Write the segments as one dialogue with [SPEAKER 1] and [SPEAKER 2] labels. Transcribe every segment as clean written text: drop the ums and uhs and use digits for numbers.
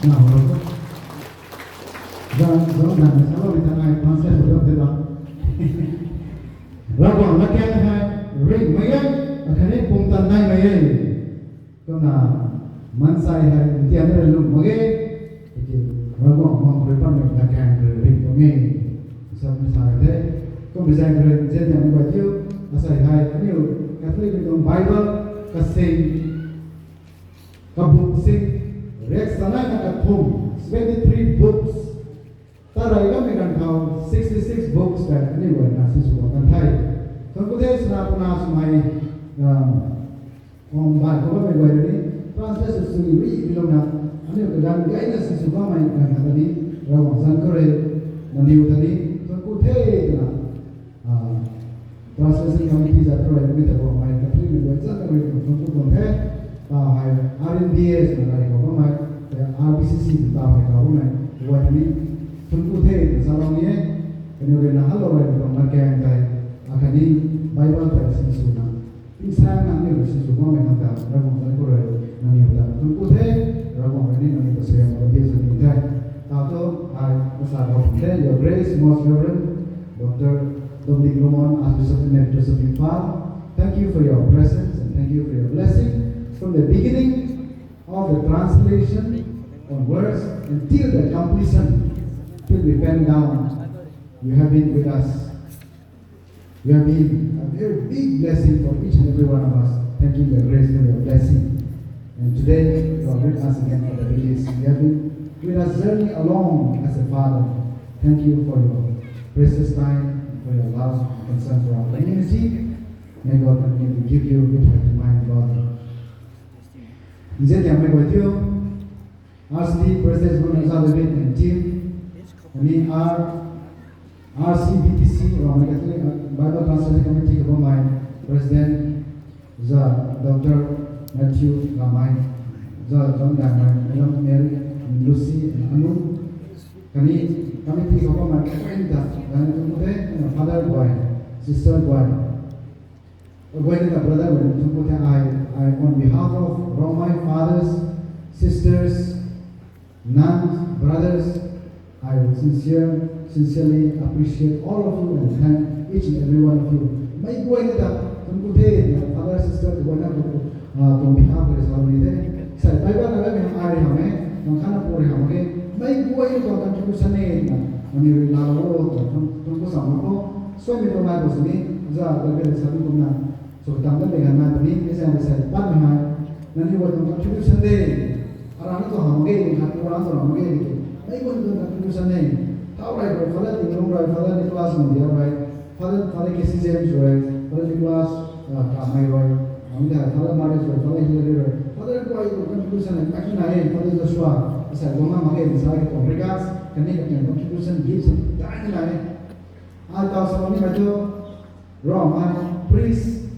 [SPEAKER 1] Now, the Salon translate of the law. Rabon, the can have ring Mayan, a connect Punta 9 Mayan. Come Mansai had the other look Magay, Rabon, Republic, the can ring to me. Some Saturday, come beside Zenian with you, as I had new Catholic Bible, Cassay, Kabuk Sing, Rex Salana at home, 23 books. Tarai kami kan kau 66 books that anyway nasi suka kan Thai. Kemudian setelah pernah semai baik kalau mereka ini translation sendiri belum nak. Ani kemudian dia ini nasi suka main kan tadi rawang sangkore nanti tadi kemudian translation kami tidak terlalu kita bawa main tapi mereka jangan mereka kemudian hai RNBS mereka bawa main RBCC bawa mereka bawa main buat ini Tuntuhe salonye kenure na halore ko marken dai akani bible version suna insan na ne version suna me hata ramo salkore na ne hota tuntuhe ramo ne na ne se mo de se ni dai tato ai asa ko de your grace most reverend Dr. Dominic Roman Archbishop Emeritus of Imphal, thank you for your presence and thank you for your blessing from the beginning of the translation onwards until the completion. Till we bend down, you have been with us. You have been a very big blessing for each and every one of us. Thank you, your grace, for your blessing. And today, you are with us again for the release. You have been with us journey along as a father. Thank you for your precious time, for your love and concern for our community. May God continue to give you good heart and mind, Father. Instead, I am with you. RCD President Gonzalo and team. Kami RCBTC Roman Catholic Bible Translation Committee Romai President Dr. Matthew Ramai John Damai Elam Mary Lucy Anu kami committee Romai Kwenta dan kemudian father boy sister boy the brother kemudian I on behalf of Romai fathers sisters nuns brothers I would sincerely appreciate all of you and thank each and every one of you. May go into that. Kemudian father sister kepada on behalf of the family. Saya Bible ada yang ada kami, yang kana puri kami. May go into contribution ni. Kami lalu tunggu sama ko. Suami itu mai bos ni. Jadi berbeza satu kumna. So tambah dengan mana ni? Saya pat mahal. Nanti buat contribution ni. Orang itu kami, kami orang tu kami. May one doon contribution na tao right or father tingrong right father ni class mo dia right father kesi James right father ni class kamay right amda father marriage right father Hillary right father ko ay contribution na makina father Joshua sa goma mage sa ke regards kani ka contribution gives dahil na al tao sa ni medyo wrong priest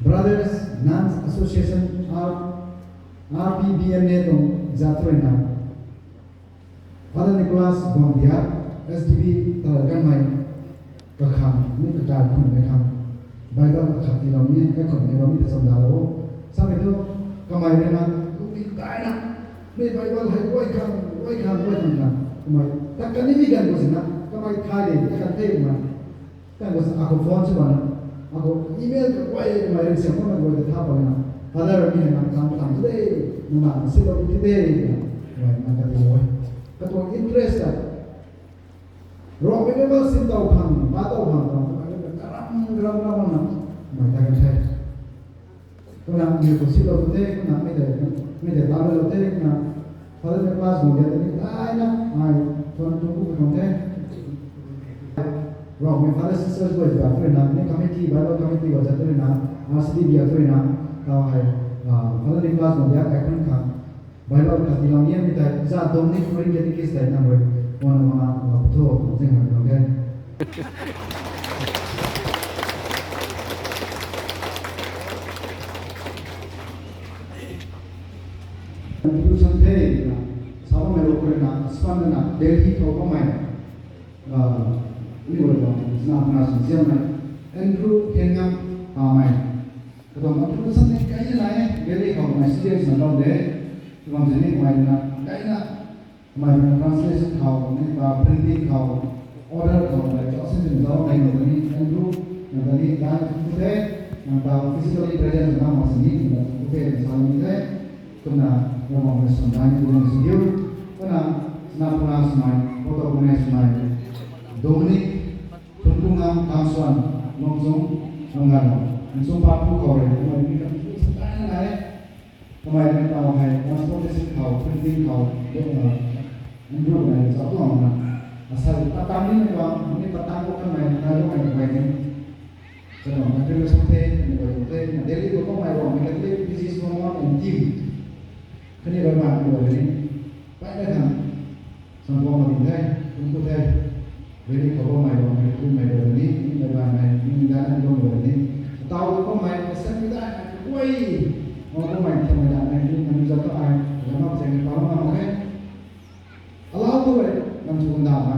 [SPEAKER 1] brothers nuns association RPBN netong jatro na Father Nicholas Bondia, SDB talagang may kakam, may kakal kung may kam. Bible kakati lang niya, kakam niya lang niya sa dalawa. Sabi ito, kamay naman, kumintay na. May Bible, huwag kam na. Kamay, takanimigan ko sila, kamay kali, takantay man. Kaya ko ako phone siya na, ako email ka, kamay rin siya mo, nag-wait at hapon na. Father, hindi na kam today, naman, sila today. Kamay, nagkatiway. Katong interest ka. Rock memang sintau kan, batau kan, geram na. Mai tagan sai. Kuna ni ko silo te, kuna me de tabelo te, kuna pada de class mo dia ni ai na, ai tuan tu ko te. Rock me pada sisters boys ba tu na, ni committee, Bible committee ba tu na, asli dia tu na, tau hai. Pada de class mo dia kai kan. Bible kasi lang niya kita sa Dominic Ring Catechist ay number 1 mga kapto sing okay. Contribution day sama mero ko na spanda na Delhi ko kamay ni wala na na siya na Andrew Hengam kamay. Katong contribution day kaya na Delhi ko kamay siya sa daw de วางเสน่ห์ไม่นะได้นะไม่เป็น translation เขาเนี่ยว่า printing เขา order เขาอะไรจะเอาสิ่งที่เราในตรงนี้นั่นรู้ในตรงนี้การพูดได้นั่นเรา physically present นะมาสิ่งนี้เราพูดได้สอนนี้ได้ก็นะเรามองในส่วนนั้นดูในสิ่งเดียวก็นะนับพลังสมัยโฟโต้คอมเมนต์สมัยโดมินิกทุนทุงงามการส่วนลงส่งลงงานมันส่งภาพผู้เขาเลยทำไมมีการพูดสไตล์ไหนทำไมเป็นเราให้ transportation เขา printing เขาเรื่องอะไรมันรู้ไหมสอบต้องนะasal petang ni memang ini petang bukan main lalu main ni sebab nanti kita sampai nanti dari itu kau main orang kita busy semua and team kini bagaimana dua ini baik kan semua orang ini untuk saya jadi kau main orang itu main ini bagaimana ini jangan dua ini tahu kau main pesan kita woi mau main sama jangan ini manusia tu ay lama saya tahu mana kan Allah tu nằm xuống đảo mà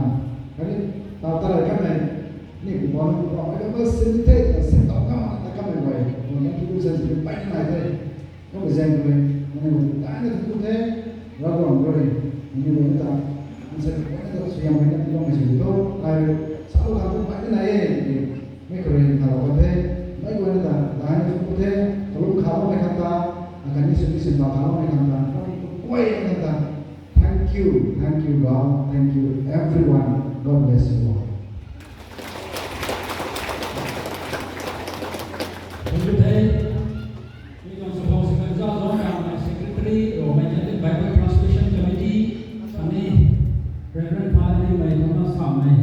[SPEAKER 1] cái tàu ta là cái này những món họ cái bớt sinh thế là sinh tàu các bạn ta các bạn vậy còn những cái dân thì bánh này thôi có phải dành rồi nên đã được cũng thế rồi còn rồi như vậy ta sẽ có cái sự làm cái này không phải chỉ tốt ai sáu tháng cũng bánh này thì mấy cái này thảo có thế mấy cái này ta đã được cũng thế lúc khảo mấy thằng ta cái này sự sinh tàu khảo mấy thằng ta quay thằng ta Thank you God, thank you everyone. God bless you all.
[SPEAKER 2] Today, we are supposed to go my secretary or my Bible Translation Committee. Kami, Reverend Father, may mga samay.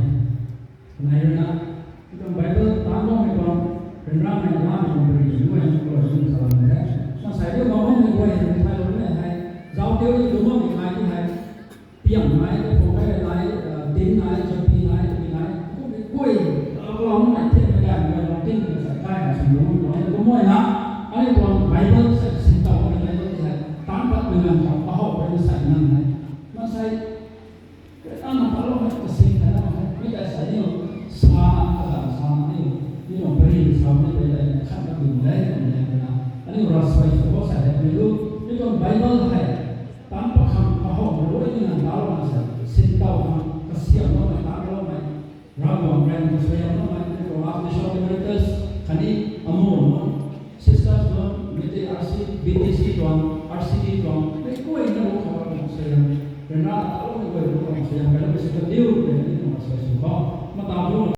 [SPEAKER 2] Ngayon na, itong Bible, tanong ito, renram may namin yung berigin mo, yung closing sa mga. Masaya yung mga may buhay, hindi tayo ulit, ay, giao tiêu yung lumang, yung ay, tiếng nói của cái nói tiếng nói cho tiếng nói cũng bị quay lòng này thế mà làm người lòng tin người phải khai là sử dụng nói cũng mỗi năm ấy còn mấy bước sẽ sinh tàu cái này thì tám bắt người làm trong bảo hộ cái sạch năng này nó say cái ăn mà bảo hộ cái sinh thế nào mấy cái sạch nhiều xa nhiều như là beri sao như vậy là khác biệt đường đấy còn này là anh ấy rồi xoay có sạch đẹp luôn nhưng còn Bible này tanpa kamu boleh dengan dalam masa sintau kasihan orang tak orang ragu orang saya orang itu after show members kini amor sisters orang BTRC BTC orang RCD orang mereka ini orang kawan saya karena kalau mereka orang saya kalau bisa ketemu